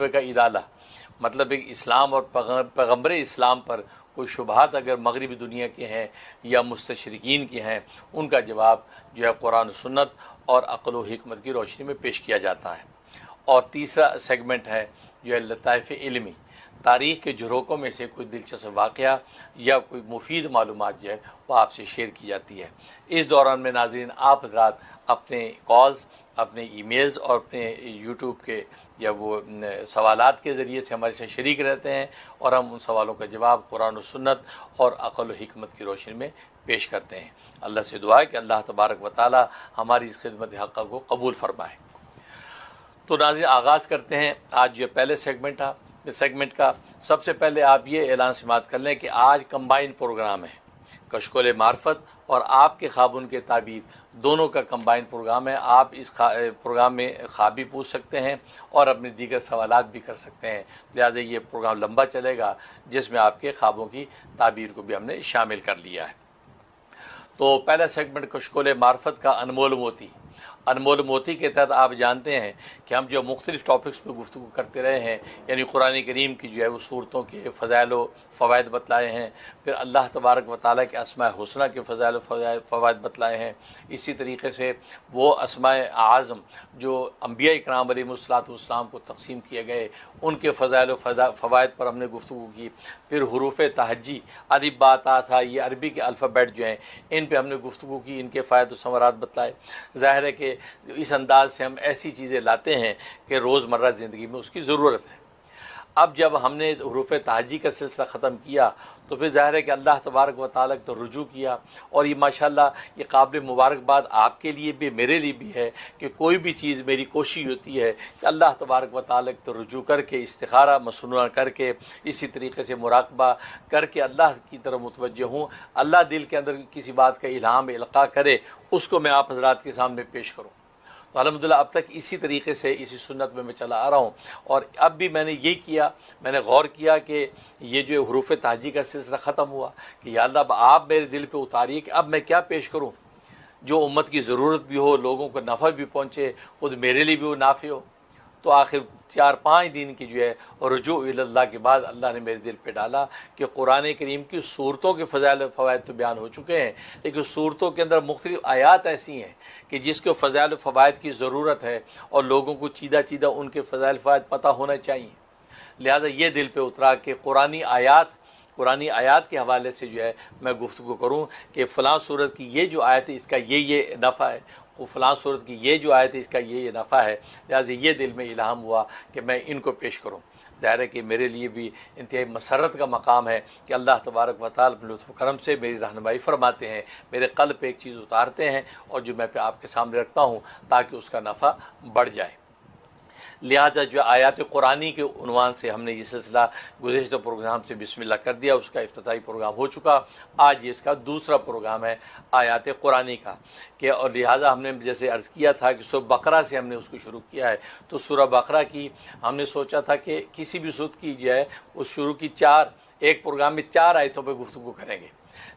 کا ادالہ، مطلب ایک اسلام اور پیغمبر اسلام پر کوئی شبہات اگر مغربی دنیا کے ہیں یا مستشرقین کے ہیں، ان کا جواب جو ہے قرآن و سنت اور عقل و حکمت کی روشنی میں پیش کیا جاتا ہے۔ اور تیسرا سیگمنٹ ہے جو ہے لطائف علمی، تاریخ کے جھروکوں میں سے کوئی دلچسپ واقعہ یا کوئی مفید معلومات جو ہے وہ آپ سے شیئر کی جاتی ہے۔ اس دوران میں ناظرین آپ حضرات اپنے کالز، اپنے ای میلز اور اپنے یوٹیوب کے یا وہ سوالات کے ذریعے سے ہمارے ساتھ شریک رہتے ہیں، اور ہم ان سوالوں کا جواب قرآن و سنت اور عقل و حکمت کی روشنی میں پیش کرتے ہیں۔ اللہ سے دعا ہے کہ اللہ تبارک و تعالی ہماری اس خدمت حقہ کو قبول فرمائے۔ تو ناظرین آغاز کرتے ہیں آج جو پہلے سیگمنٹ کا۔ سب سے پہلے آپ یہ اعلان سماعت کر لیں کہ آج کمبائن پروگرام ہے، کشکول معرفت اور آپ کے خوابوں کے تعبیر دونوں کا کمبائن پروگرام ہے۔ آپ اس پروگرام میں خواب بھی پوچھ سکتے ہیں اور اپنے دیگر سوالات بھی کر سکتے ہیں، لہٰذا یہ پروگرام لمبا چلے گا جس میں آپ کے خوابوں کی تعبیر کو بھی ہم نے شامل کر لیا ہے۔ تو پہلا سیگمنٹ کشکول معرفت کا انمول موتی۔ انمول موتی کے تحت آپ جانتے ہیں کہ ہم جو مختلف ٹاپکس پہ گفتگو کرتے رہے ہیں، یعنی قرآن کریم کی جو ہے وہ صورتوں کے فضائل و فوائد بتلائے ہیں، پھر اللہ تبارک و تعالیٰ کے اسماء حسنہ کے فضائل و فوائد بتلائے ہیں، اسی طریقے سے وہ اسماء اعظم جو انبیاء اکرام علیہ السلام کو تقسیم کیے گئے ان کے فضائل و فوائد پر ہم نے گفتگو کی، پھر حروف تہجی الف با تا تھا، یہ عربی کے الفابیٹ جو ہیں ان پہ ہم نے گفتگو کی، ان کے فائد و ثمرات بتلائے۔ ظاہر ہے کہ اس انداز سے ہم ایسی چیزیں لاتے ہیں کہ روزمرہ زندگی میں اس کی ضرورت ہے۔ اب جب ہم نے حروف تہجی کا سلسلہ ختم کیا تو پھر ظاہر ہے کہ اللہ تبارک و تعالیٰ تو رجوع کیا، اور یہ ماشاءاللہ یہ قابل مبارکباد آپ کے لیے بھی میرے لیے بھی ہے کہ کوئی بھی چیز میری کوشش ہوتی ہے کہ اللہ تبارک و تعالیٰ تو رجوع کر کے استخارہ مسنونہ کر کے اسی طریقے سے مراقبہ کر کے اللہ کی طرف متوجہ ہوں، اللہ دل کے اندر کسی بات کا الہام القاء کرے اس کو میں آپ حضرات کے سامنے پیش کروں۔ تو الحمدللہ اب تک اسی طریقے سے اسی سنت میں چلا آ رہا ہوں، اور اب بھی میں نے یہ کیا، میں نے غور کیا کہ یہ جو حروف تہجی کا سلسلہ ختم ہوا کہ یا اللہ اب آپ میرے دل پہ اتاریے کہ اب میں کیا پیش کروں جو امت کی ضرورت بھی ہو، لوگوں کو نفع بھی پہنچے، خود میرے لیے بھی وہ نافع ہو۔ تو آخر 4-5 دن کی جو ہے رجوع اللہ کے بعد اللہ نے میرے دل پہ ڈالا کہ قرآن کریم کی صورتوں کے فضائل و فوائد تو بیان ہو چکے ہیں، لیکن صورتوں کے اندر مختلف آیات ایسی ہیں کہ جس کو فضائل و فوائد کی ضرورت ہے اور لوگوں کو چیدہ ان کے فضائل و فوائد پتہ ہونا چاہیے۔ لہذا یہ دل پہ اترا کہ قرآنی آیات کے حوالے سے جو ہے میں گفتگو کروں کہ فلاں صورت کی یہ جو آیت ہے اس کا یہ نفع ہے، فلاں صورت کی یہ جو آیت ہے اس کا یہ نفع ہے، لہٰذا یہ دل میں الہام ہوا کہ میں ان کو پیش کروں۔ ظاہر ہے کہ میرے لیے بھی انتہائی مسرت کا مقام ہے کہ اللہ تبارک و تعالیٰ اپنے لطف و کرم سے میری رہنمائی فرماتے ہیں، میرے قلب پہ ایک چیز اتارتے ہیں اور جو میں پہ آپ کے سامنے رکھتا ہوں تاکہ اس کا نفع بڑھ جائے۔ لہٰذا جو آیات قرآنی کے عنوان سے ہم نے یہ سلسلہ گزشتہ پروگرام سے بسم اللہ کر دیا، اس کا افتتاحی پروگرام ہو چکا، آج یہ اس کا دوسرا پروگرام ہے آیات قرآنی کا کہ، اور لہٰذا ہم نے جیسے عرض کیا تھا کہ سورہ بقرہ سے ہم نے اس کو شروع کیا ہے، تو سورہ بقرہ کی ہم نے سوچا تھا کہ کسی بھی سورت کی جو ہے اس شروع کی ایک پروگرام میں 4 آیتوں پہ گفتگو کریں گے،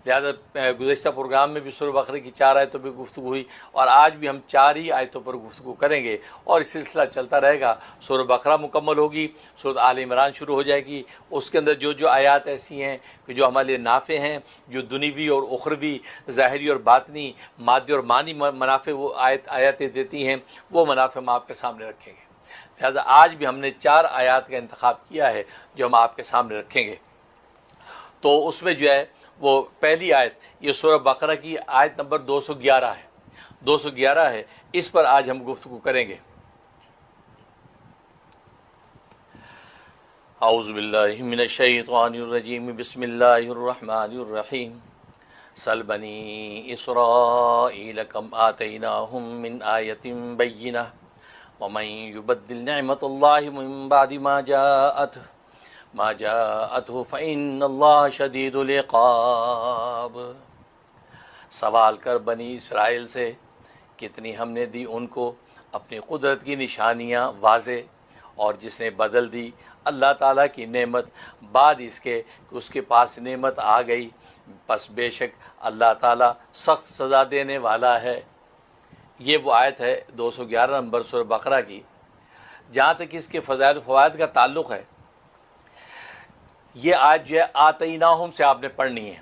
لہٰذا گزشتہ پروگرام میں بھی سورہ بقرہ کی 4 آیتوں پہ گفتگو ہوئی، اور آج بھی ہم 4 ہی آیتوں پر گفتگو کریں گے اور اس سلسلہ چلتا رہے گا۔ سورہ بقرہ مکمل ہوگی، سورہ آل عمران شروع ہو جائے گی، اس کے اندر جو آیات ایسی ہیں کہ جو ہمارے لیے نافع ہیں، جو دنیوی اور اخروی، ظاہری اور باطنی، مادی اور معنی منافع وہ آیاتیں دیتی ہیں، وہ منافع ہم آپ کے سامنے رکھیں گے۔ لہٰذا آج بھی ہم نے 4 آیات کا انتخاب کیا ہے جو ہم آپ کے سامنے رکھیں گے۔ تو اس میں جو ہے وہ پہلی آیت یہ سورہ بقرہ کی آیت نمبر 211 ہے، اس پر آج ہم گفتگو کریں گے۔ اعوذ باللہ من الشیطان الرجیم، بسم اللہ الرحمن الرحیم، سل بنی اسرائیل کم آتیناہم من آیت بینہ ومن یبدل نعمت اللہ من بعد ما جاءته فإن اللہ شدید العقاب۔ سوال کر بنی اسرائیل سے کتنی ہم نے دی ان کو اپنی قدرت کی نشانیاں واضح، اور جس نے بدل دی اللہ تعالیٰ کی نعمت بعد اس کے کہ اس کے پاس نعمت آ گئی، پس بے شک اللہ تعالیٰ سخت سزا دینے والا ہے۔ یہ وہ آیت ہے 211 نمبر سورہ بقرہ کی۔ جہاں تک اس کے فضائل و فوائد کا تعلق ہے، یہ آج جو ہے آتیناہم سے آپ نے پڑھنی ہے.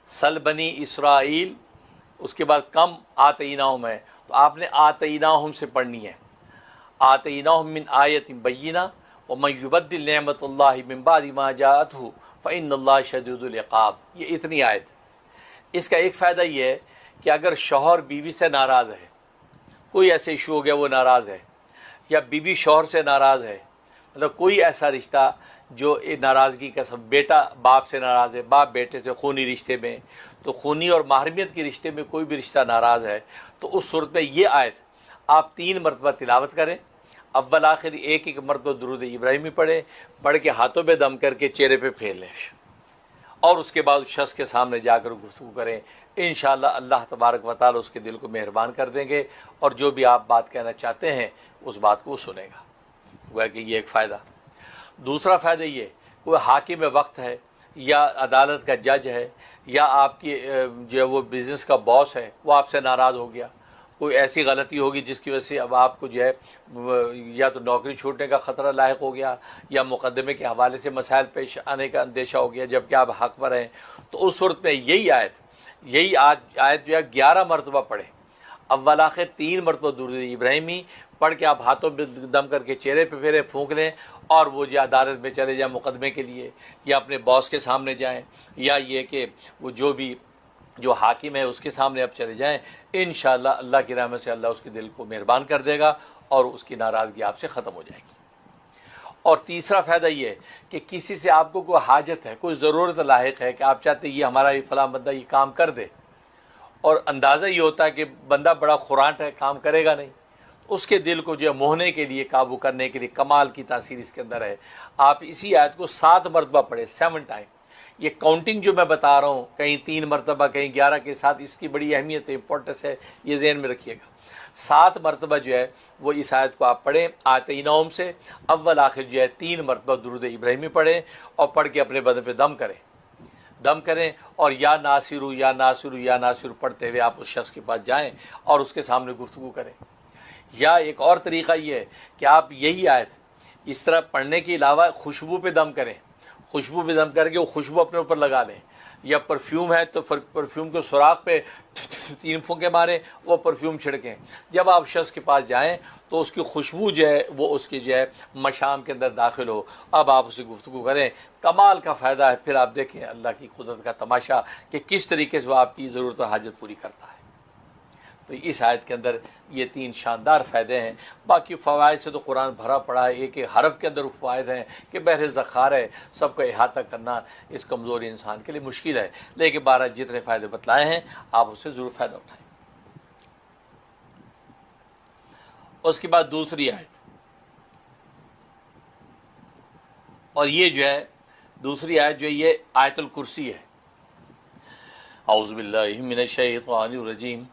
سل بنی اسرائیل، اس کے بعد کم آتیناہم ہے، تو آپ نے آتیناہم سے پڑھنی ہے. آتیناہم من آیت بینہ ومن یبدل نعمت اللہ من بعد ما جاءتہ فإن اللہ شدید العقاب. یہ اتنی آیت. اس کا ایک فائدہ یہ ہے کہ اگر شوہر بیوی سے ناراض ہے، کوئی ایسے ایشو ہو گیا وہ ناراض ہے، یا بیوی شوہر سے ناراض ہے، مطلب کوئی ایسا رشتہ جو ناراضگی کا سب، بیٹا باپ سے ناراض ہے، باپ بیٹے سے خونی رشتے میں، تو خونی اور محرمیت کے رشتے میں کوئی بھی رشتہ ناراض ہے، تو اس صورت میں یہ آیت آپ 3 مرتبہ تلاوت کریں. اول آخر ایک مرتبہ درود ابراہیمی پڑھ کے ہاتھوں پہ دم کر کے چہرے پہ پھیر لیں، اور اس کے بعد اس شخص کے سامنے جا کر گفتگو کریں. انشاءاللہ اللہ تبارک و تعالی اس کے دل کو مہربان کر دیں گے، اور جو بھی آپ بات کہنا چاہتے ہیں اس بات کو وہ سنے گا. گویا کہ یہ ایک فائدہ. دوسرا فائدہ یہ، کوئی حاکم وقت ہے یا عدالت کا جج ہے یا آپ کی جو ہے وہ بزنس کا باس ہے، وہ آپ سے ناراض ہو گیا، کوئی ایسی غلطی ہوگی جس کی وجہ سے اب آپ کو جو ہے یا تو نوکری چھوٹنے کا خطرہ لاحق ہو گیا، یا مقدمے کے حوالے سے مسائل پیش آنے کا اندیشہ ہو گیا جبکہ آپ حق پر ہیں، تو اس صورت میں یہی آیت جو ہے 11 مرتبہ پڑھیں. اول آخر 3 مرتبہ درود ابراہیمی پڑھ کے آپ ہاتھوں پہ دم کر کے چہرے پہ پھیرے پھونک لیں، اور وہ جو عدالت میں چلے جائیں مقدمے کے لیے، یا اپنے باس کے سامنے جائیں، یا یہ کہ وہ جو حاکم ہے اس کے سامنے اب چلے جائیں. انشاءاللہ اللہ کی رحمت سے اللہ اس کے دل کو مہربان کر دے گا اور اس کی ناراضگی آپ سے ختم ہو جائے گی. اور تیسرا فائدہ یہ ہے کہ کسی سے آپ کو کوئی حاجت ہے، کوئی ضرورت لاحق ہے کہ آپ چاہتے ہیں یہ ہمارا یہ فلاں بندہ یہ کام کر دے، اور اندازہ یہ ہوتا ہے کہ بندہ بڑا خرانٹ ہے، کام کرے گا نہیں، اس کے دل کو جو ہے موہنے کے لیے، قابو کرنے کے لیے کمال کی تاثیر اس کے اندر ہے. آپ اسی آیت کو 7 مرتبہ پڑھیں، 7 ٹائم. یہ کاؤنٹنگ جو میں بتا رہا ہوں، کہیں 3 مرتبہ کہیں 11 کے ساتھ، اس کی بڑی اہمیت ہے، امپورٹنس ہے، یہ ذہن میں رکھیے گا. 7 مرتبہ جو ہے وہ اس آیت کو آپ پڑھیں آتیناہم سے. اول آخر جو ہے 3 مرتبہ درود ابراہیمی پڑھیں، اور پڑھ کے اپنے بدن پہ دم کریں، اور یا ناصرو یا ناصرو یا ناصرو پڑھتے ہوئے آپ اس شخص کے پاس جائیں اور اس کے سامنے گفتگو کریں. یا ایک اور طریقہ یہ ہے کہ آپ یہی آیت اس طرح پڑھنے کے علاوہ خوشبو پہ دم کریں، خوشبو پہ دم کر کے وہ خوشبو اپنے اوپر لگا لیں، یا پرفیوم ہے تو پرفیوم کے سوراخ پہ 3 پھونکے ماریں، وہ پرفیوم چھڑکیں. جب آپ شخص کے پاس جائیں تو اس کی خوشبو جو ہے وہ اس کی جو ہے مشام کے اندر داخل ہو، اب آپ اسے گفتگو کریں. کمال کا فائدہ ہے. پھر آپ دیکھیں اللہ کی قدرت کا تماشا کہ کس طریقے سے وہ آپ کی ضرورت و حاجت پوری کرتا ہے. تو اس آیت کے اندر یہ 3 شاندار فائدے ہیں. باقی فوائد سے تو قرآن بھرا پڑا ہے، ایک حرف کے اندر فوائد ہیں کہ بحر ذخار ہے، سب کا احاطہ کرنا اس کمزور انسان کے لیے مشکل ہے، لیکن 12 جتنے فائدے بتلائے ہیں آپ اس سے ضرور فائدہ اٹھائیں. اس کے بعد دوسری آیت، اور یہ جو ہے دوسری آیت جو ہے یہ آیت الکرسی ہے. اعوذ باللہ من الشیطان الرجیم.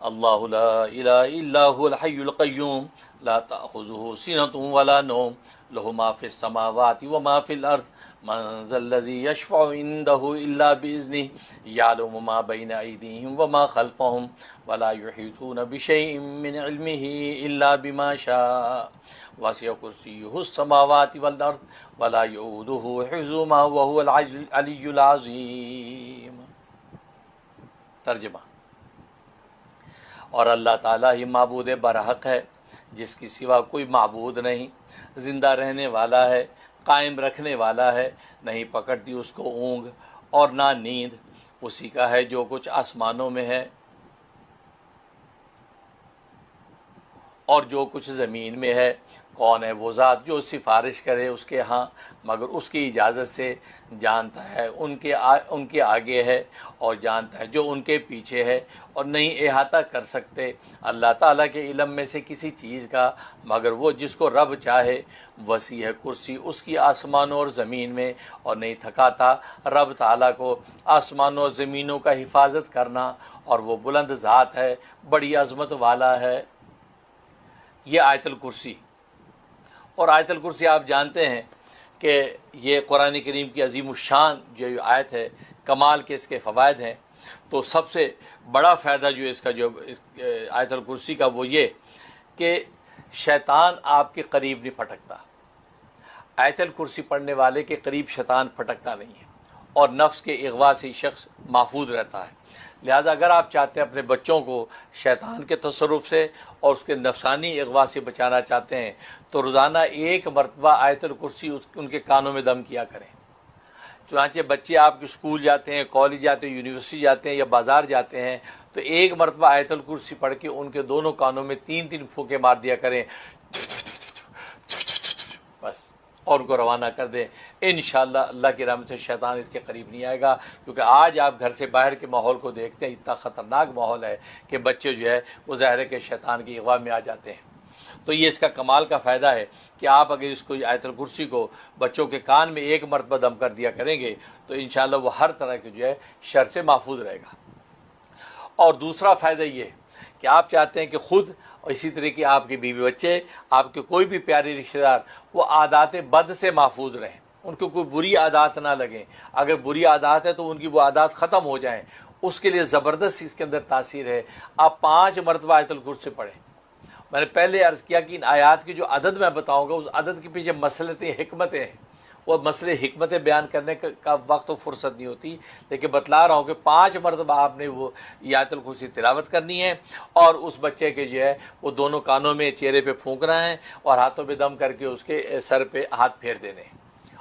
اللہ لا الہ الا هو الحی القیوم لا تأخذه سنة ولا نوم له ما في السماوات وما في الارض من ذا الذي يشفع عنده الا باذنه يعلم ما بين ايديهم وما خلفهم ولا يحيطون بشيء من علمه الا بما شاء وسع كرسيه السماوات والارض ولا يؤوده حفظهما وهو العلي العظيم. ترجمہ: اور اللہ تعالیٰ ہی معبود برحق ہے، جس کی سوا کوئی معبود نہیں، زندہ رہنے والا ہے، قائم رکھنے والا ہے، نہیں پکڑتی اس کو اونگ اور نہ نیند. اسی کا ہے جو کچھ آسمانوں میں ہے اور جو کچھ زمین میں ہے. کون ہے وہ ذات جو سفارش کرے اس کے ہاں مگر اس کی اجازت سے، جانتا ہے ان کے آگے ہے اور جانتا ہے جو ان کے پیچھے ہے، اور نہیں احاطہ کر سکتے اللہ تعالیٰ کے علم میں سے کسی چیز کا مگر وہ جس کو رب چاہے. وسیع ہے کرسی اس کی آسمانوں اور زمین میں، اور نہیں تھکاتا رب تعالیٰ کو آسمانوں اور زمینوں کا حفاظت کرنا، اور وہ بلند ذات ہے، بڑی عظمت والا ہے. یہ آیت الکرسی. اور آیت الکرسی آپ جانتے ہیں کہ یہ قرآن کریم کی عظیم الشان جو آیت ہے، کمال کے اس کے فوائد ہیں. تو سب سے بڑا فائدہ جو اس کا جو آیت الکرسی کا وہ یہ کہ شیطان آپ کے قریب نہیں پھٹکتا، آیت الکرسی پڑھنے والے کے قریب شیطان پھٹکتا نہیں ہے، اور نفس کے اغوا سے شخص محفوظ رہتا ہے۔ لہذا اگر آپ چاہتے ہیں اپنے بچوں کو شیطان کے تصرف سے اور اس کے نفسانی اغوا سے بچانا چاہتے ہیں تو روزانہ ایک مرتبہ آیت الکرسی ان کے کانوں میں دم کیا کریں۔ چنانچہ بچے آپ کے اسکول جاتے ہیں، کالج جاتے ہیں، یونیورسٹی جاتے ہیں یا بازار جاتے ہیں تو ایک مرتبہ آیت الکرسی پڑھ کے ان کے دونوں کانوں میں 3 پھونکے مار دیا کریں، بس، اور ان کو روانہ کر دیں۔ انشاءاللہ اللہ کی رحمت سے شیطان اس کے قریب نہیں آئے گا، کیونکہ آج آپ گھر سے باہر کے ماحول کو دیکھتے ہیں، اتنا خطرناک ماحول ہے کہ بچے جو ہے وہ ظاہر ہے کہ شیطان کی اغوا میں آ جاتے ہیں۔ تو یہ اس کا کمال کا فائدہ ہے کہ آپ اگر اس کو آیت الکرسی کو بچوں کے کان میں ایک مرتبہ دم کر دیا کریں گے تو انشاءاللہ وہ ہر طرح کے جو ہے شر سے محفوظ رہے گا۔ اور دوسرا فائدہ یہ ہے کہ آپ چاہتے ہیں کہ خود اور اسی طرح کی آپ کے بیوی بچے، آپ کے کوئی بھی پیارے رشتہ دار وہ عادات بد سے محفوظ رہیں، ان کو کوئی بری عادات نہ لگیں۔ اگر بری عادات ہے تو ان کی وہ عادات ختم ہو جائیں، اس کے لیے زبردست اس کے اندر تاثیر ہے۔ آپ 5 مرتبہ آیت الکرسی پڑھیں۔ میں نے پہلے عرض کیا کہ ان آیات کی جو عدد میں بتاؤں گا اس عدد کے پیچھے مسئلتیں، حکمتیں ہیں، وہ مسئلے حکمتیں بیان کرنے کا وقت و فرصت نہیں ہوتی، لیکن بتلا رہا ہوں کہ 5 مرتبہ آپ نے وہ آیت الکرسی تلاوت کرنی ہے، اور اس بچے کے جو ہے وہ دونوں کانوں میں، چہرے پہ پھونکنا ہے، اور ہاتھوں پہ دم کر کے اس کے سر پہ ہاتھ پھیر دینے ہیں،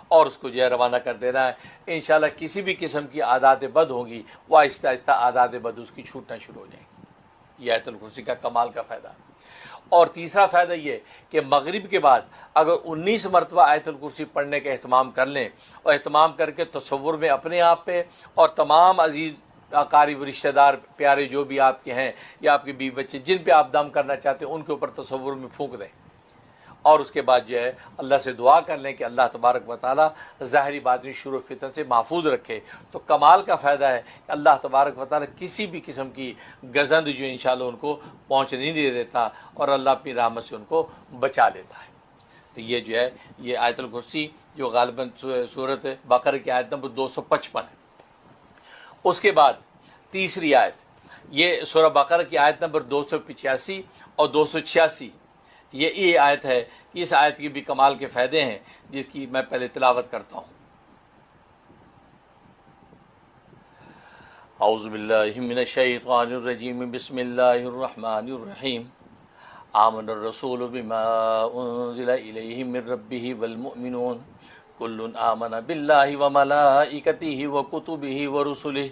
اور اس کو جو ہے روانہ کر دینا ہے۔ انشاءاللہ کسی بھی قسم کی عادات بد ہوں گی وہ آہستہ آہستہ عادات بد اس کی چھوٹنا شروع ہو جائیں گی۔ یہ آیت الکرسی کا کمال کا فائدہ۔ اور تیسرا فائدہ یہ کہ مغرب کے بعد اگر 19 مرتبہ آیت الکرسی پڑھنے کا اہتمام کر لیں، اور اہتمام کر کے تصور میں اپنے آپ پہ اور تمام عزیز اقارب رشتہ دار پیارے جو بھی آپ کے ہیں یا آپ کے بیوی بچے جن پہ آپ دم کرنا چاہتے ہیں ان کے اوپر تصور میں پھونک دیں، اور اس کے بعد جو ہے اللہ سے دعا کر لیں کہ اللہ تبارک و تعالیٰ ظاہری باطنی شر و فتن سے محفوظ رکھے۔ تو کمال کا فائدہ ہے کہ اللہ تبارک و تعالیٰ کسی بھی قسم کی گزند جو انشاءاللہ ان کو پہنچنے نہیں دیتا، اور اللہ اپنی رحمت سے ان کو بچا لیتا ہے۔ تو یہ جو ہے یہ آیت الکرسی جو غالباً سورۃ بقرہ کی آیت نمبر 255 ہے۔ اس کے بعد تیسری آیت، یہ سورہ بقرہ کی آیت نمبر 285 اور 286، یہ آیت ہے کہ اس آیت کی بھی کمال کے فائدے ہیں، جس کی میں پہلے تلاوت کرتا ہوں۔ اعوذ باللہ من الشیطان الرجیم، بسم اللہ الرحمن الرحیم۔ آمن الرسول بما انزل الیہ من ربہ والمؤمنون کل آمن باللہ وملائکتہ وکتبہ ورسلہ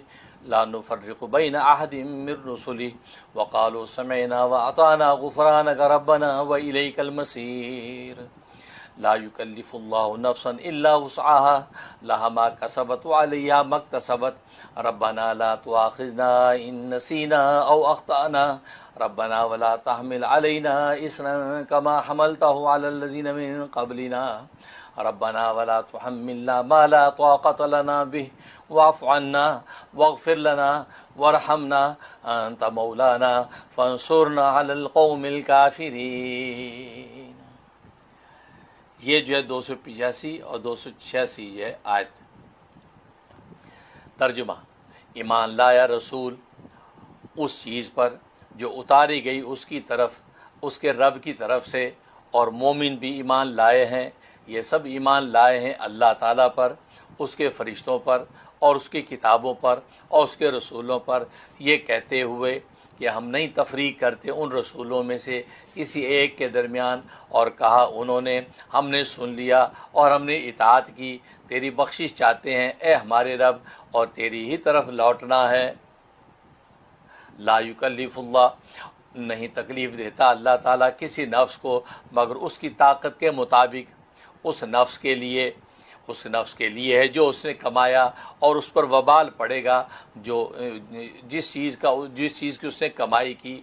لا نفرق بین احد من رسلہ وقالوا سمعنا واطعنا غفرانک ربنا والیک المصیر۔ لا یکلف اللہ نفسا الا وسعها لها ما کسبت وعلیہا ما اکتسبت ربنا لا تؤاخذنا ان نسینا او اخطأنا ربنا ولا تحمل علينا إصرا كما حملته على الذين من قبلنا ربنا ولا تحملنا ما لا طاقة لنا به واعف عنا واغفر لنا وارحمنا أنت مولانا فانصرنا على القوم الكافرين۔ یہ جو ہے 285 اور 286 یہ آیت۔ ترجمہ: ایمان لایا رسول اس چیز پر جو اتاری گئی اس کی طرف، اس کے رب کی طرف سے، اور مومن بھی ایمان لائے ہیں، یہ سب ایمان لائے ہیں اللہ تعالیٰ پر، اس کے فرشتوں پر، اور اس کی کتابوں پر، اور اس کے رسولوں پر، یہ کہتے ہوئے کہ ہم نہیں تفریق کرتے ان رسولوں میں سے کسی ایک کے درمیان، اور کہا انہوں نے ہم نے سن لیا اور ہم نے اطاعت کی، تیری بخشش چاہتے ہیں اے ہمارے رب، اور تیری ہی طرف لوٹنا ہے۔ لا یکلف اللہ، نہیں تکلیف دیتا اللہ تعالیٰ کسی نفس کو مگر اس کی طاقت کے مطابق، اس نفس کے لیے ہے جو اس نے کمایا، اور اس پر وبال پڑے گا جو جس چیز کی اس نے کمائی کی۔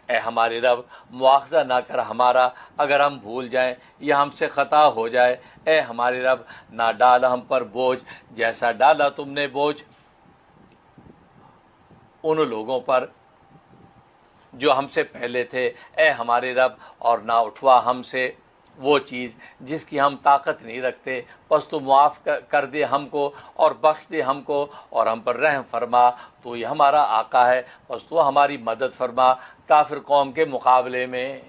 اے ہمارے رب، مواخذہ نہ کر ہمارا اگر ہم بھول جائیں یا ہم سے خطا ہو جائے، اے ہمارے رب نہ ڈال ہم پر بوجھ جیسا ڈالا تم نے بوجھ ان لوگوں پر جو ہم سے پہلے تھے، اے ہمارے رب، اور نہ اٹھوا ہم سے وہ چیز جس کی ہم طاقت نہیں رکھتے، بس تو معاف کر دے ہم کو اور بخش دے ہم کو اور ہم پر رحم فرما، تو یہ ہمارا آقا ہے، بس تو ہماری مدد فرما کافر قوم کے مقابلے میں۔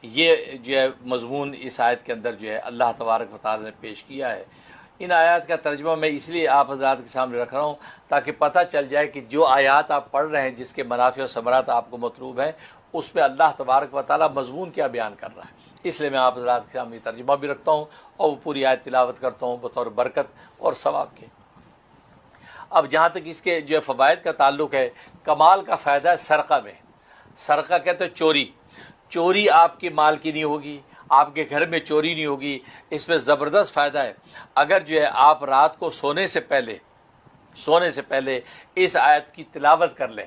یہ جو ہے مضمون اس آیت کے اندر جو ہے اللہ تبارک و تعالی نے پیش کیا ہے۔ ان آیات کا ترجمہ میں اس لیے آپ حضرات کے سامنے رکھ رہا ہوں تاکہ پتہ چل جائے کہ جو آیات آپ پڑھ رہے ہیں جس کے منافع و ثمرات آپ کو مطلوب ہیں، اس میں اللہ تبارک و تعالی مضمون کیا بیان کر رہا ہے۔ اس لیے میں آپ حضرات کے سامنے ترجمہ بھی رکھتا ہوں اور وہ پوری آیت تلاوت کرتا ہوں بطور برکت اور ثواب کے۔ اب جہاں تک اس کے جو فوائد کا تعلق ہے، کمال کا فائدہ ہے سرقہ میں۔ سرقہ کہتے ہیں چوری۔ چوری آپ کے مال کی نہیں ہوگی، آپ کے گھر میں چوری نہیں ہوگی۔ اس میں زبردست فائدہ ہے۔ اگر جو ہے آپ رات کو سونے سے پہلے اس آیت کی تلاوت کر لیں،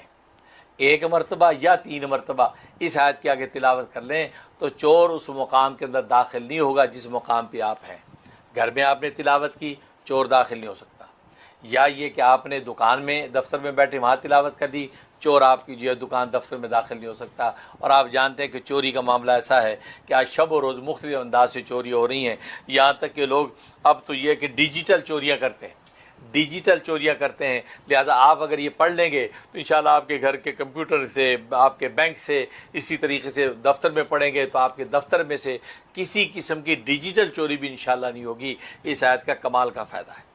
1 مرتبہ یا 3 مرتبہ اس آیت کے آگے تلاوت کر لیں، تو چور اس مقام کے اندر داخل نہیں ہوگا جس مقام پہ آپ ہیں۔ گھر میں آپ نے تلاوت کی، چور داخل نہیں ہو سکتا۔ یا یہ کہ آپ نے دکان میں دفتر میں بیٹھے وہاں تلاوت کر دی، چور آپ کی جو ہے دکان دفتر میں داخل نہیں ہو سکتا۔ اور آپ جانتے ہیں کہ چوری کا معاملہ ایسا ہے کہ آج شب و روز مختلف انداز سے چوری ہو رہی ہیں، یہاں تک کہ لوگ اب تو یہ کہ ڈیجیٹل چوریاں کرتے ہیں۔ لہذا آپ اگر یہ پڑھ لیں گے تو انشاءاللہ آپ کے گھر کے کمپیوٹر سے، آپ کے بینک سے، اسی طریقے سے دفتر میں پڑھیں گے تو آپ کے دفتر میں سے کسی قسم کی ڈیجیٹل چوری بھی انشاءاللہ نہیں ہوگی۔ اس آیت کا کمال کا فائدہ ہے۔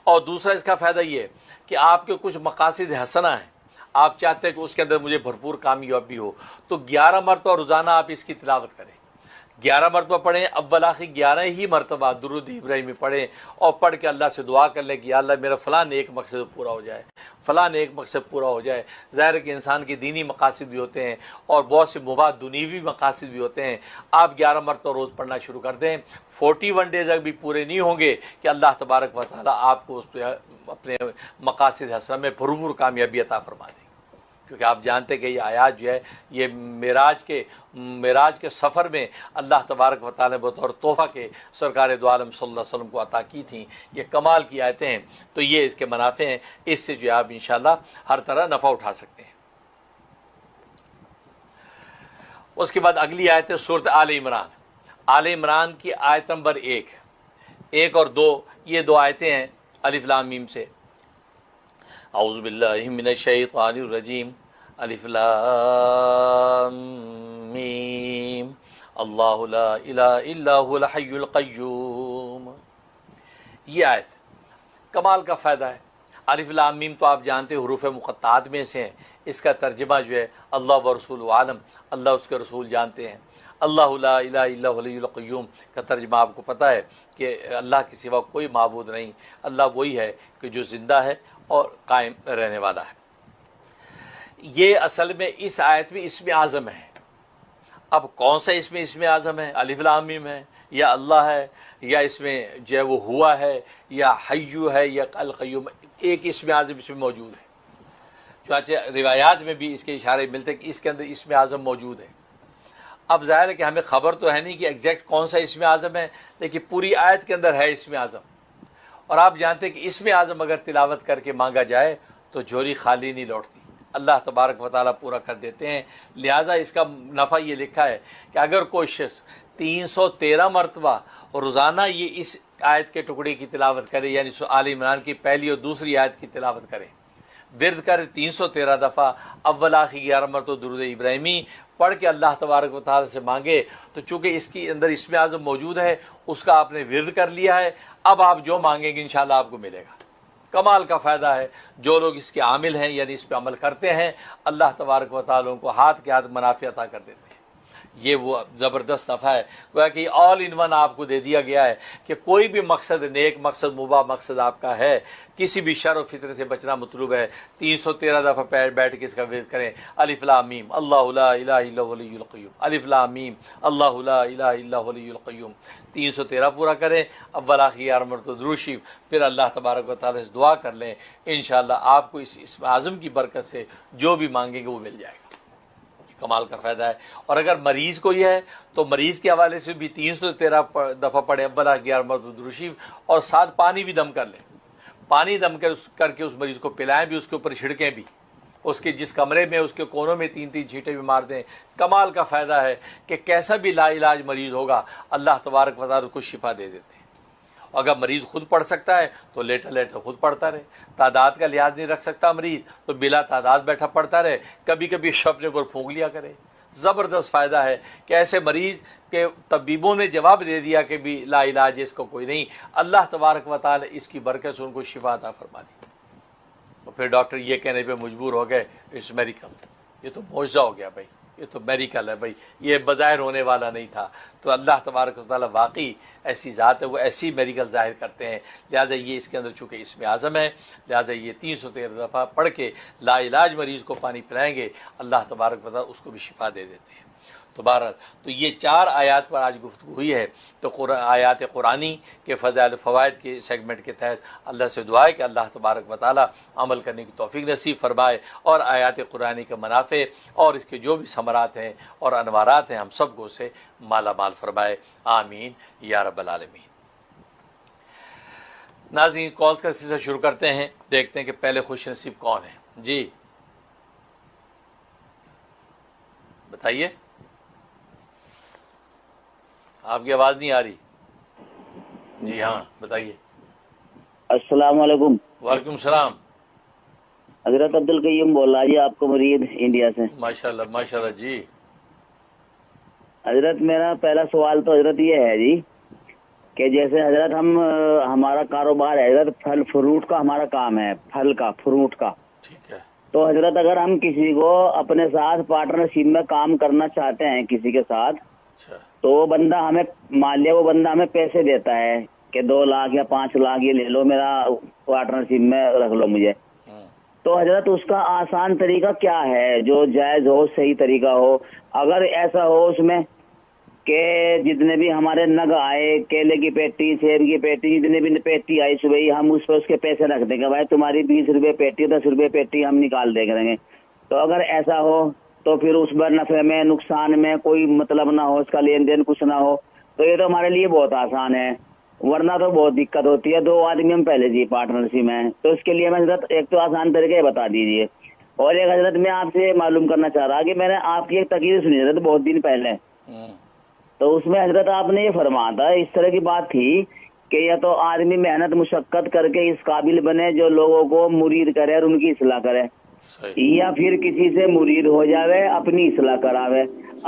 اور دوسرا اس کا فائدہ یہ ہے کہ آپ کے کچھ مقاصد حسنہ ہیں، آپ چاہتے ہیں کہ اس کے اندر مجھے بھرپور کامیابی ہو، تو 11 مرتبہ روزانہ آپ اس کی تلاوت کریں۔ 11 مرتبہ پڑھیں، اول آخر 11 ہی مرتبہ درود ابراہیمی پڑھیں، اور پڑھ کے اللہ سے دعا کر لیں کہ یا اللہ میرا فلاں نیک مقصد پورا ہو جائے۔ ظاہر ہے کہ انسان کے دینی مقاصد بھی ہوتے ہیں اور بہت سے مباح دنیوی مقاصد بھی ہوتے ہیں۔ آپ 11 مرتبہ روز پڑھنا شروع کر دیں۔ 41 ڈیز اگر بھی پورے نہیں ہوں گے کہ اللہ تبارک و تعالیٰ آپ کو اس پہ اپنے مقاصد حسنہ میں بھرپور کامیابی عطا فرما دیں، کیونکہ آپ جانتے ہیں کہ یہ آیات جو ہے یہ معراج کے سفر میں اللہ تبارک و تعالیٰ نے بطور تحفہ کے سرکار دو عالم صلی اللہ علیہ وسلم کو عطا کی تھیں۔ یہ کمال کی آیتیں ہیں، تو یہ اس کے منافع ہیں، اس سے جو ہے آپ انشاءاللہ ہر طرح نفع اٹھا سکتے ہیں۔ اس کے بعد اگلی آیت ہے سورۃ آل عمران کی آیت نمبر 1 اور 2، یہ 2 آیتیں ہیں الف لام میم سے۔ اعوذ باللہ من الشیطان الرجیم، الف لام میم، اللہ لا الہ الا هو الحی القیوم۔ یہ آیت کمال کا فائدہ ہے۔ الف لام میم تو آپ جانتے ہیں حروف مقطعات میں سے ہیں، اس کا ترجمہ جو ہے اللہ و رسول عالم، اللہ اس کے رسول جانتے ہیں۔ اللہ لا الہ الا هو الحی القیوم کا ترجمہ آپ کو پتہ ہے کہ اللہ کے سوا کوئی معبود نہیں، اللہ وہی ہے کہ جو زندہ ہے اور قائم رہنے والا ہے۔ یہ اصل میں اس آیت میں اسم اعظم ہے۔ اب کون سا اسم اعظم ہے؟ الف لام میم ہے، یا اللہ ہے، یا اس میں جو ہے وہ ہوا ہے، یا حیو ہے، یا القیوم؟ ایک اسم اعظم اس میں موجود ہے۔ چنانچہ روایات میں بھی اس کے اشارے ملتے ہیں کہ اس کے اندر اسم اعظم موجود ہے۔ اب ظاہر ہے کہ ہمیں خبر تو ہے نہیں کہ ایگزیکٹ کون سا اسم اعظم ہے، لیکن پوری آیت کے اندر ہے اسم اعظم۔ اور آپ جانتے ہیں کہ اسم اعظم اگر تلاوت کر کے مانگا جائے تو جھولی خالی نہیں لوٹتی، اللہ تبارک و تعالیٰ پورا کر دیتے ہیں۔ لہٰذا اس کا نفع یہ لکھا ہے کہ اگر کوئی شخص 313 مرتبہ روزانہ یہ اس آیت کے ٹکڑے کی تلاوت کرے، یعنی آل عمران کی پہلی اور دوسری آیت کی تلاوت کرے، ورد کرے 313 دفعہ، اول آخر 11 مرتبہ درود ابراہیمی پڑھ کے اللہ تبارک و تعالیٰ سے مانگے، تو چونکہ اس کے اندر اسم اعظم موجود ہے، اس کا آپ نے ورد کر لیا ہے، اب آپ جو مانگیں گے انشاءاللہ آپ کو ملے گا۔ کمال کا فائدہ ہے۔ جو لوگ اس کے عامل ہیں، یعنی اس پہ عمل کرتے ہیں، اللہ تبارک و تعالیٰ ان کو ہاتھ کے ہاتھ منافع عطا کر دیتے ہیں۔ یہ وہ زبردست نفع ہے، گویا کہ آل ان ون آپ کو دے دیا گیا ہے کہ کوئی بھی مقصد، نیک مقصد، مباح مقصد آپ کا ہے، کسی بھی شر و فتنہ سے بچنا مطلوب ہے، 313 دفعہ بیٹھ کے اس کا ورد کریں۔ الف لام میم، اللہ لا الہ الا هو الحی القیوم، الف لام میم، اللہ لا الہ الا هو الحی القیوم، 313 پورا کریں، اول آخر 11 مرتبہ درود شریف، پھر اللہ تبارک و تعالیٰ سے دعا کر لیں، انشاءاللہ آپ کو اس اسم اعظم کی برکت سے جو بھی مانگیں گے وہ مل جائے گا۔ کمال کا فائدہ ہے۔ اور اگر مریض کو یہ ہے تو مریض کے حوالے سے بھی 313 دفعہ پڑھیں، اول آخر 11 مرتبہ درود شریف، اور ساتھ پانی بھی دم کر لیں، پانی دم کر کے اس مریض کو پلائیں بھی، اس کے اوپر چھڑکیں بھی، اس کے جس کمرے میں اس کے کونوں میں 3 چھینٹے بھی مار دیں۔ کمال کا فائدہ ہے کہ کیسا بھی لا علاج مریض ہوگا اللہ تبارک و تعالیٰ کو شفا دے دیتے ہیں۔ اگر مریض خود پڑھ سکتا ہے تو لیٹا لیٹا خود پڑھتا رہے، تعداد کا لحاظ نہیں رکھ سکتا مریض تو بلا تعداد بیٹھا پڑھتا رہے، کبھی کبھی اپنے اوپر پھونک لیا کرے، زبردست فائدہ ہے کہ ایسے مریض کے طبیبوں نے جواب دے دیا کہ بھی لا علاج اس کو کوئی نہیں، اللہ تبارک و تعالی اس کی برکت سے ان کو شفا عطا فرما دی، تو پھر ڈاکٹر یہ کہنے پہ مجبور ہو گئے اٹس میریکل، یہ تو معجزہ ہو گیا بھائی، یہ تو میریکل ہے بھائی، یہ بظاہر ہونے والا نہیں تھا۔ تو اللہ تبارک و تعالی واقعی ایسی ذات ہے، وہ ایسی میریکل ظاہر کرتے ہیں، لہٰذا یہ اس کے اندر چونکہ اسم اعظم ہے، لہٰذا یہ 313 دفعہ پڑھ کے لا علاج مریض کو پانی پلائیں گے، اللہ تبارک و تعالی اس کو بھی شفا دے دیتے ہیں۔ تو یہ 4 آیات پر آج گفتگو ہوئی ہے۔ تو آیات قرآنی کے فضائل فوائد کے سیگمنٹ کے تحت اللہ سے دعا ہے کہ اللہ تبارک و تعالی عمل کرنے کی توفیق نصیب فرمائے، اور آیات قرآنی کے منافع اور اس کے جو بھی ثمرات ہیں اور انوارات ہیں ہم سب کو اسے مالا مال فرمائے، آمین یا رب العالمین۔ ناظرین، کالز کا سلسلہ شروع کرتے ہیں، دیکھتے ہیں کہ پہلے خوش نصیب کون ہے۔ جی بتائیے، آپ کی آواز نہیں آ رہی۔ جی ہاں بتائیے۔ السلام علیکم۔ وعلیکم السلام۔ حضرت عبدالقیوم بول رہا جی، آپ کو مرید انڈیا سے۔ ماشاءاللہ ماشاءاللہ۔ جی حضرت میرا پہلا سوال تو حضرت یہ ہے جی کہ جیسے حضرت ہمارا کاروبار ہے حضرت، پھل فروٹ کا ہمارا کام ہے، پھل کا فروٹ کا۔ ٹھیک ہے۔ تو حضرت اگر ہم کسی کو اپنے ساتھ پارٹنرشپ میں کام کرنا چاہتے ہیں کسی کے ساتھ، اچھا، تو وہ بندہ ہمیں مان لیا، وہ بندہ ہمیں پیسے دیتا ہے کہ 2 لاکھ یا 5 لاکھ یہ لے لو، میرا پارٹنرشپ میں رکھ لو مجھے۔ تو حضرت اس کا آسان طریقہ کیا ہے جو جائز ہو، صحیح طریقہ ہو؟ اگر ایسا ہو اس میں کہ جتنے بھی ہمارے نگ آئے، کیلے کی پیٹی، سیب کی پیٹی، جتنے بھی پیٹی آئی صبح ہی، ہم اس پہ اس کے پیسے رکھ دیں گے، بھائی تمہاری 20 روپے پیٹی، 10 روپے پیٹی ہم نکال دیں گے۔ تو اگر ایسا ہو تو پھر اس پر نفع میں نقصان میں کوئی مطلب نہ ہو، اس کا لین دین کچھ نہ ہو، تو یہ تو ہمارے لیے بہت آسان ہے، ورنہ تو بہت دقت ہوتی ہے۔ 2 آدمی ہم پہلے جی پارٹنرشپ میں، تو اس کے لیے میں حضرت ایک تو آسان طریقے بتا دیجیے۔ اور ایک حضرت میں آپ سے معلوم کرنا چاہ رہا کہ میں نے آپ کی ایک تقریر سنی حضرت بہت دن پہلے، تو اس میں حضرت آپ نے یہ فرمایا تھا، اس طرح کی بات تھی کہ یا تو آدمی محنت مشقت کر کے اس قابل بنے جو لوگوں کو مرید کرے اور ان کی اصلاح کرے، یا پھر کسی سے مرید ہو جاوے اپنی اصلاح کراوے،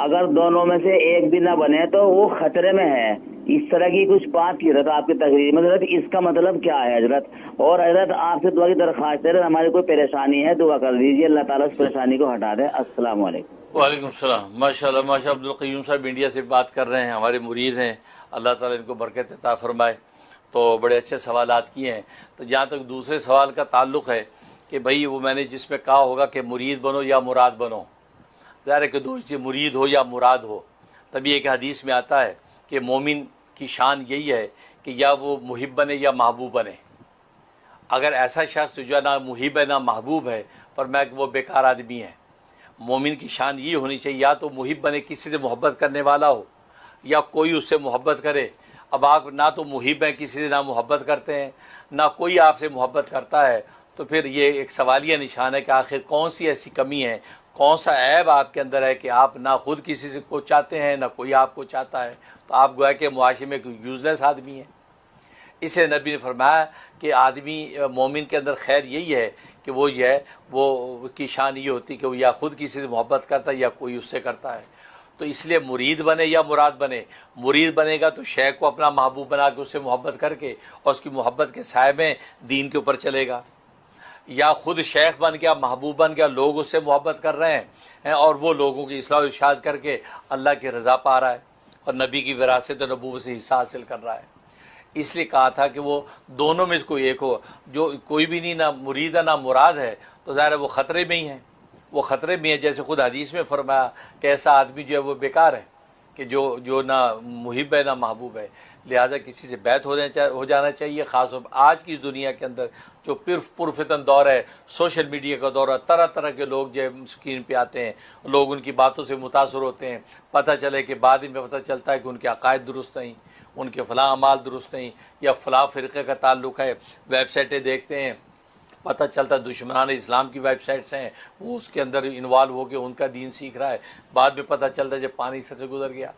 اگر دونوں میں سے ایک بھی نہ بنے تو وہ خطرے میں ہے۔ اس طرح کی کچھ بات کی حضرت آپ کی تقریر میں، حضرت اس کا مطلب کیا ہے حضرت؟ اور حضرت آپ سے دعا کی درخواست ہے، ہماری کوئی پریشانی ہے دعا کر دیجیے، اللہ تعالیٰ اس پریشانی کو ہٹا دے۔ السلام علیکم۔ وعلیکم السلام۔ ماشاءاللہ ماشاءاللہ، عبدالقیوم صاحب انڈیا سے بات کر رہے ہیں، ہمارے مرید ہیں، اللہ تعالیٰ ان کو برکت عطا فرمائے۔ تو بڑے اچھے سوالات کیے ہیں۔ تو جہاں تک دوسرے سوال کا تعلق ہے کہ بھئی وہ میں نے جس میں کہا ہوگا کہ مرید بنو یا مراد بنو، ظاہر ہے کہ دو چیز، مرید ہو یا مراد ہو، تبھی ایک حدیث میں آتا ہے کہ مومن کی شان یہی ہے کہ یا وہ محب بنے یا محبوب بنے۔ اگر ایسا شخص جو ہے نہ محب ہے نہ محبوب ہے، فرمایا کہ وہ بیکار آدمی ہے۔ مومن کی شان یہ ہونی چاہیے یا تو محب بنے، کسی سے محبت کرنے والا ہو، یا کوئی اس سے محبت کرے۔ اب آپ نہ تو محب ہیں، کسی سے نہ محبت کرتے ہیں، نہ کوئی آپ سے محبت کرتا ہے، تو پھر یہ ایک سوالیہ نشان ہے کہ آخر کون سی ایسی کمی ہے، کون سا عیب آپ کے اندر ہے کہ آپ نہ خود کسی سے کو چاہتے ہیں نہ کوئی آپ کو چاہتا ہے۔ تو آپ گویا کہ معاشرے میں کوئی یوزلیس آدمی ہے۔ اسے نبی نے فرمایا کہ آدمی مومن کے اندر خیر یہی ہے کہ وہ یہ ہے، وہ کی شان یہ ہوتی کہ وہ یا خود کسی سے محبت کرتا ہے یا کوئی اس سے کرتا ہے۔ تو اس لیے مرید بنے یا مراد بنے، مرید بنے گا تو شیخ کو اپنا محبوب بنا کے اس سے محبت کر کے اور اس کی محبت کے سائے میں دین کے اوپر چلے گا، یا خود شیخ بن گیا، محبوب بن گیا، لوگ اس سے محبت کر رہے ہیں اور وہ لوگوں کی اصلاح و ارشاد کر کے اللہ کی رضا پا رہا ہے اور نبی کی وراثت و نبوت سے حصہ حاصل کر رہا ہے۔ اس لیے کہا تھا کہ وہ دونوں میں سے کوئی ایک ہو، جو کوئی بھی نہیں، نہ مرید ہے نہ مراد ہے، تو ظاہر ہے وہ خطرے میں ہی ہیں، وہ خطرے میں ہے۔ جیسے خود حدیث میں فرمایا کہ ایسا آدمی جو ہے وہ بیکار ہے کہ جو نہ محب ہے نہ محبوب ہے۔ لہٰذا کسی سے بیعت ہو جانا چاہیے، خاص طور پر آج کی اس دنیا کے اندر جو پرفتن دور ہے، سوشل میڈیا کا دور ہے، طرح طرح کے لوگ جو اسکرین پہ آتے ہیں، لوگ ان کی باتوں سے متاثر ہوتے ہیں، پتہ چلے کہ بعد میں پتہ چلتا ہے کہ ان کے عقائد درست نہیں، ان کے فلاں اعمال درست نہیں، یا فلاں فرقے کا تعلق ہے، ویب سائٹیں دیکھتے ہیں، پتہ چلتا دشمنان اسلام کی ویب سائٹس ہیں، وہ اس کے اندر انوالو ہو کے ان کا دین سیکھ رہا ہے، بعد میں پتہ چلتا ہے جب پانی سر سے گزر گیا۔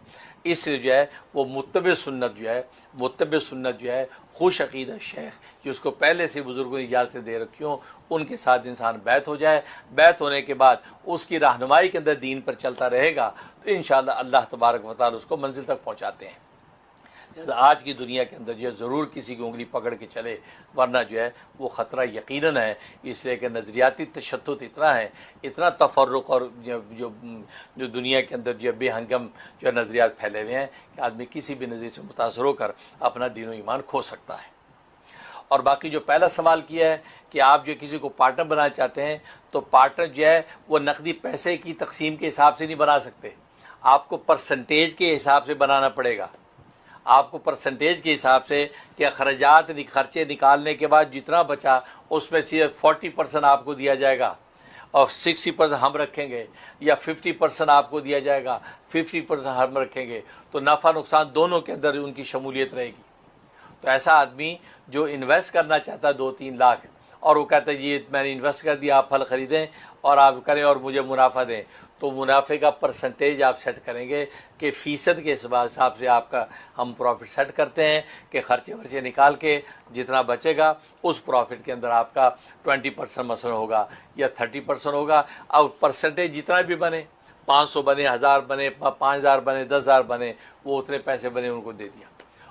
اس سے جو ہے وہ متبع سنت جو ہے خوش عقیدہ شیخ جس کو پہلے سے بزرگوں نے اجازت دے رکھی ہوں، ان کے ساتھ انسان بیعت ہو جائے، بیعت ہونے کے بعد اس کی رہنمائی کے اندر دین پر چلتا رہے گا تو انشاءاللہ اللہ تبارک و تعالی اس کو منزل تک پہنچاتے ہیں۔ آج کی دنیا کے اندر جو ہے ضرور کسی کی انگلی پکڑ کے چلے، ورنہ جو ہے وہ خطرہ یقیناً ہے، اس لیے کہ نظریاتی تشدد اتنا ہے، اتنا تفرق اور جو دنیا کے اندر جو بے ہنگم جو نظریات پھیلے ہوئے ہیں کہ آدمی کسی بھی نظریے سے متاثر ہو کر اپنا دین و ایمان کھو سکتا ہے۔ اور باقی جو پہلا سوال کیا ہے کہ آپ جو کسی کو پارٹنر بنانا چاہتے ہیں تو پارٹنر جو ہے وہ نقدی پیسے کی تقسیم کے حساب سے نہیں بنا سکتے، آپ کو پرسنٹیج کے حساب سے بنانا پڑے گا۔ آپ کو پرسنٹیج کے حساب سے کہ اخراجات خرچے نکالنے کے بعد جتنا بچا اس میں صرف 40% آپ کو دیا جائے گا اور 60% ہم رکھیں گے، یا 50% آپ کو دیا جائے گا، 50% ہم رکھیں گے، تو نفع نقصان دونوں کے اندر ان کی شمولیت رہے گی۔ تو ایسا آدمی جو انویسٹ کرنا چاہتا ہے 2-3 لاکھ اور وہ کہتا ہے یہ میں نے انویسٹ کر دیا، آپ پھل خریدیں اور آپ کریں اور مجھے منافع دیں، تو منافع کا پرسنٹیج آپ سیٹ کریں گے کہ فیصد کے حساب سے آپ کا ہم پروفٹ سیٹ کرتے ہیں کہ خرچے ورچے نکال کے جتنا بچے گا اس پروفٹ کے اندر آپ کا 20% مثلا ہوگا یا 30% ہوگا۔ اب پرسنٹیج جتنا بھی بنے، 500 بنے، 1000 بنے، 5000 بنے، 10000 بنے، وہ اتنے پیسے بنے ان کو دے دیا۔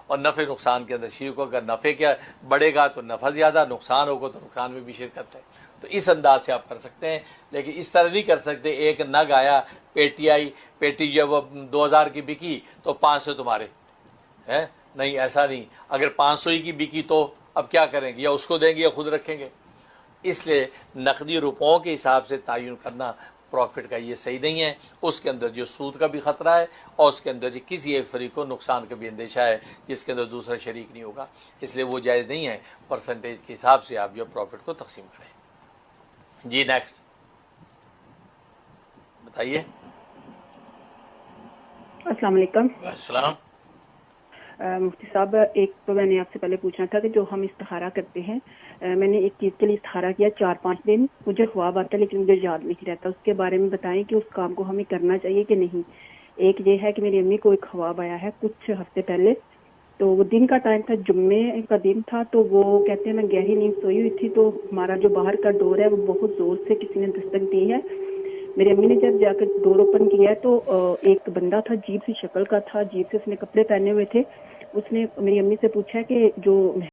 اور نفع نقصان کے اندر شریک ہو، اگر نفع کیا بڑھے گا تو نفع زیادہ، نقصان ہوگا تو نقصان میں بھی شرکت ہے۔ تو اس انداز سے آپ کر سکتے ہیں، لیکن اس طرح نہیں کر سکتے ایک نگ آیا، پیٹی آئی، پیٹی جب 2000 کی بکی تو 500 تمہارے ہیں، نہیں ایسا نہیں۔ اگر 500 ہی کی بکی تو اب کیا کریں گے، یا اس کو دیں گے یا خود رکھیں گے۔ اس لیے نقدی روپوں کے حساب سے تعین کرنا پروفٹ کا یہ صحیح نہیں ہے، اس کے اندر جو سود کا بھی خطرہ ہے اور اس کے اندر جو کسی ایک فریق کو نقصان کا بھی اندیشہ ہے جس کے اندر دوسرا شریک نہیں ہوگا، اس لیے وہ جائز نہیں ہے۔ پرسنٹیج کے حساب سے آپ جو پروفٹ کو تقسیم کریں۔ جی نیکسٹ بتائیے۔ السلام علیکم۔ السلام۔ مفتی صاحب، ایک تو میں نے آپ سے پہلے پوچھنا تھا کہ جو ہم استخارہ کرتے ہیں، میں نے ایک چیز کے لیے استخارہ کیا 4-5 دن، مجھے خواب آتا ہے لیکن مجھے یاد نہیں رہتا، اس کے بارے میں بتائیں کہ اس کام کو ہمیں کرنا چاہیے کہ نہیں۔ ایک یہ ہے کہ میری امی کو ایک خواب آیا ہے کچھ ہفتے پہلے، تو وہ دن کا ٹائم تھا، جمعے کا دن تھا، تو وہ کہتے ہیں میں گہری نیند سوئی ہوئی تھی تو ہمارا جو باہر کا ڈور ہے وہ بہت زور سے کسی نے دستک دی ہے۔ میری امی نے جب جا کر ڈور اوپن کیا ہے تو ایک بندہ تھا، عجیب سی شکل کا تھا، عجیب سے اس نے کپڑے پہنے ہوئے تھے۔ اس نے میری امی سے پوچھا کہ جو